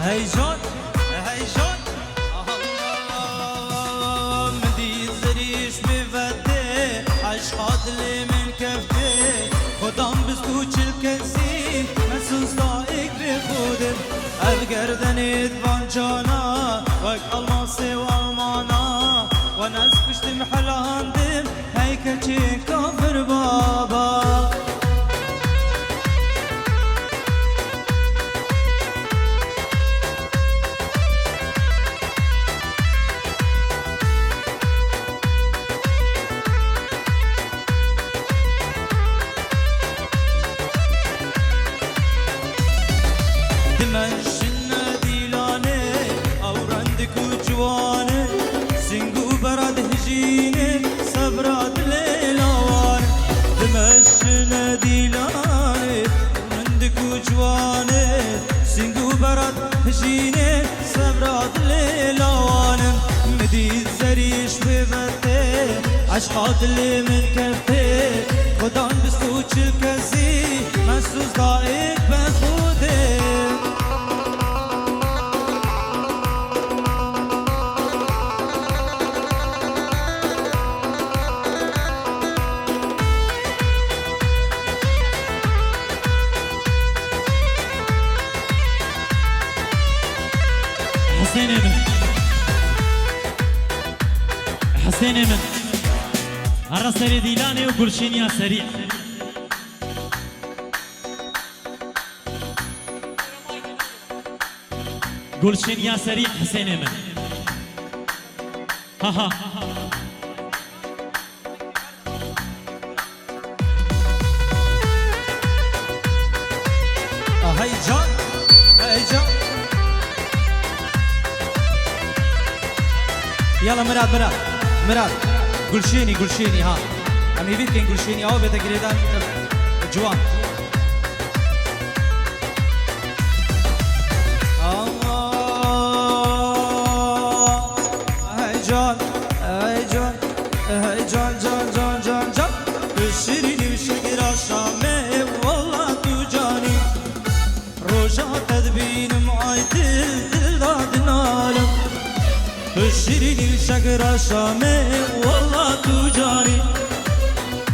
هيجون هيجون الله مدي زريش بفتي عشقات اللي من كفتي خدام بسكوت الكسي مسوس ضايق بخودم القردني دفانجانا وك الماصي والمانا وناس كشت محل هندم هيك چين كافر بابا دمشنا ديلاني او رندك وجواني سنقو برد هجيني صبرات ليلوان دمشنا ديلاني رندك وجواني سنقو برد هجيني صبرات ليلوان مدي زريش بفتي عشقات اللي من كفتي خدان بسكوت الكزي مسوس ضايق بخودي حسين من هرا سري ديلاني وقلشين يا سريع قلشين يا سريع حسين من ها ها هيجون هيجون يلا مراد قلشيني ها عم يبيت كين قلشيني او بيتا قريدان جوان هيجون جان بشيريني بشكر الشامي والله تجاني روجا تدبين معايد دل دادنالم بشيريني بشكر الشامي والله تجاني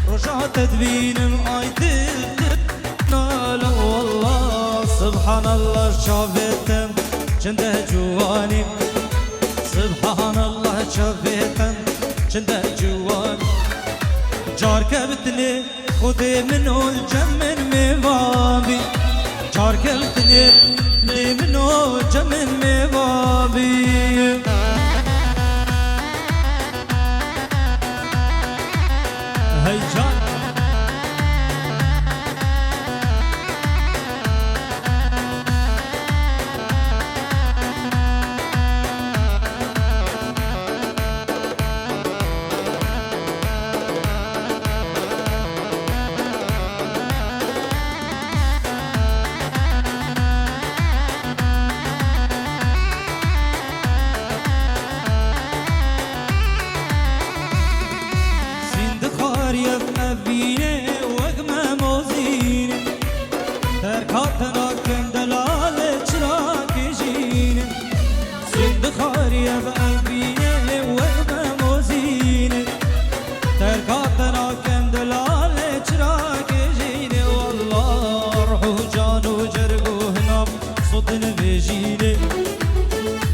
روجا تدبين معايد دل دادنالم والله سبحان الله شافتم جنده جواني سبحان الله شافتم جنده جواني جار كبتني خذي منو الجمن مبابي جار كبتني خذي منو الجمن مبابي هيجان أبيني وقمة موزيني تركاتنا كن دلالة شراك جيني سند خارية بأبيني وقمة موزيني تركاتنا كن دلالة شراك جيني والله روحو جانو جرقو هنا صوتن بيجيني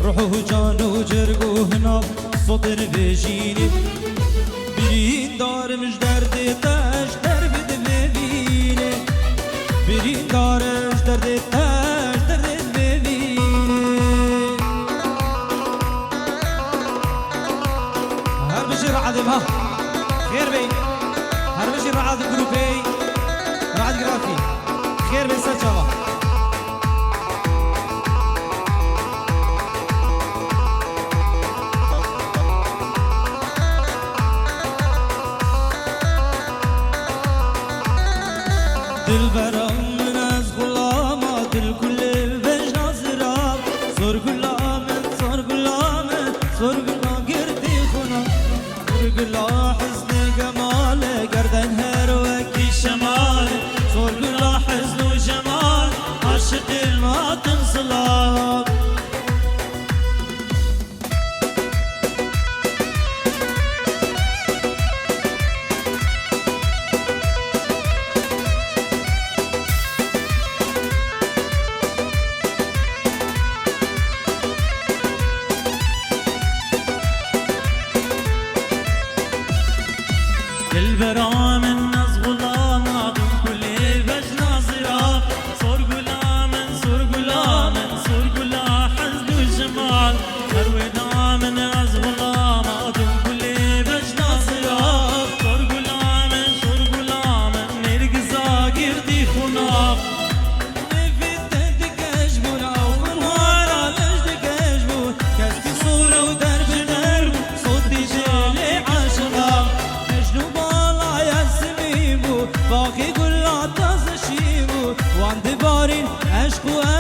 روحو جانو جرقو هنا صوتن بيجيني برين دار مش دردي تاش دربد ببيني برين دار مش دردي تاش دربد ببيني هر بجي رعدم ها خير بي هر بجي رعد جروبي رعد جرافي خير بي سجوا دل برام من از غلامات الكل البج ناظرات صور غلامت صور غلامت صور غلام قردي خنا صور غلام حزن جمال قردن هروكي شمال صور غلام حزن وجمال عاشق الماطم صلاة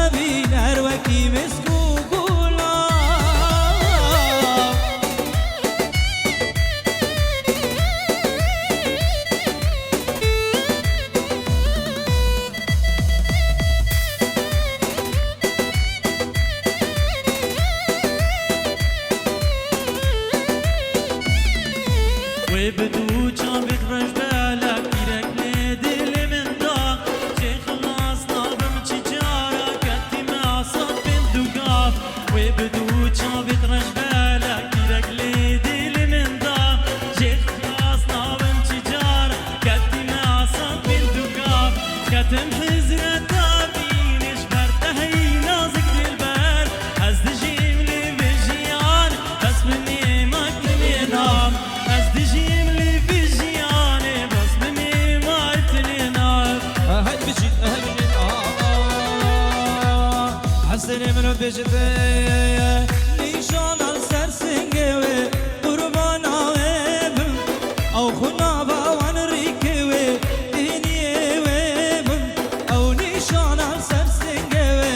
نبين أروكي مسكو قولا وبدو كان بترج بالك كيرك لدل من دا شيخ الناس نابم تجارة كتي ما صد بندقاف وبدو كان بترج بالك كيرك لدل من دا شيخ الناس نابم تجارة كتي ما صد بندقاف كتم حزرة تابينش برتهي نازك للبر هز دجيم لي بجيان بس مني ما كنينام هز دجيم لي بجيان بس مني ما كنينام هاي بجيت حسني من بجتي نيشان السر سنجوي قربان عويبم أو خنا باوان ريكوي ديني ويبم أو نيشان السر سنجوي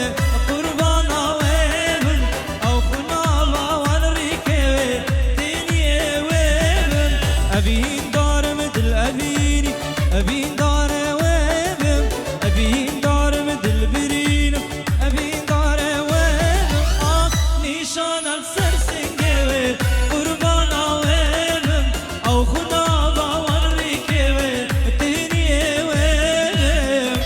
قربان عويبم أو خنا باوان ريكوي ديني ويبم أبين دار مثل أبيني أبين دار ويبم أبين دار مثل برينم أبين دار ويبم نيشان السر سنجوي قربان عويبم أو خنا باوان ريكوي ديني ويبم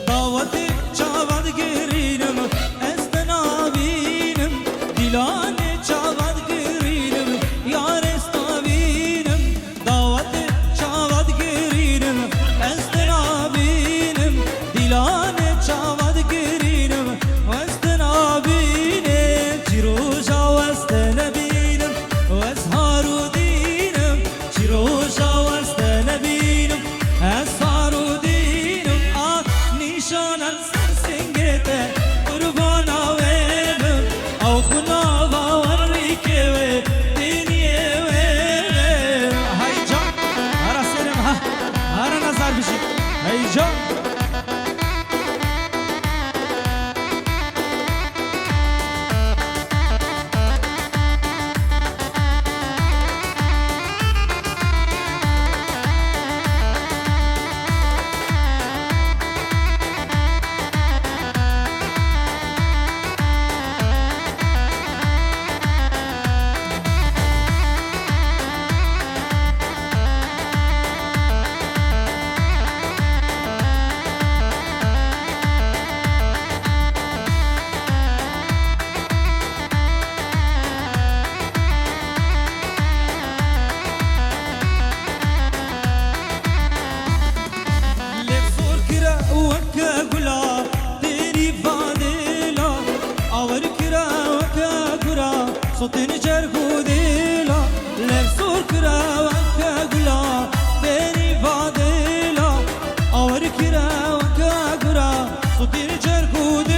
دعوتي çavad girinim estena binim dilane çavad girinim yar esta binim davati çavad girinim estena binim dilane çavad girinim estena binim ciroja estena binim esharu dinim ciroja estena binim esharu dinim نيشان السر سنجته قربان عويبم أو خنا باوريك ديني ويبم هاي جان هرا سيرم هرا نظر بشي هاي جان لفور كرا وكا قلا تيري فاديلا اور كرا وكا قرا صوتين جرخو ديلا لفور كرا وكا قلا تيري فاديلا اور كرا وكا قرا صوتين جرخو ديلا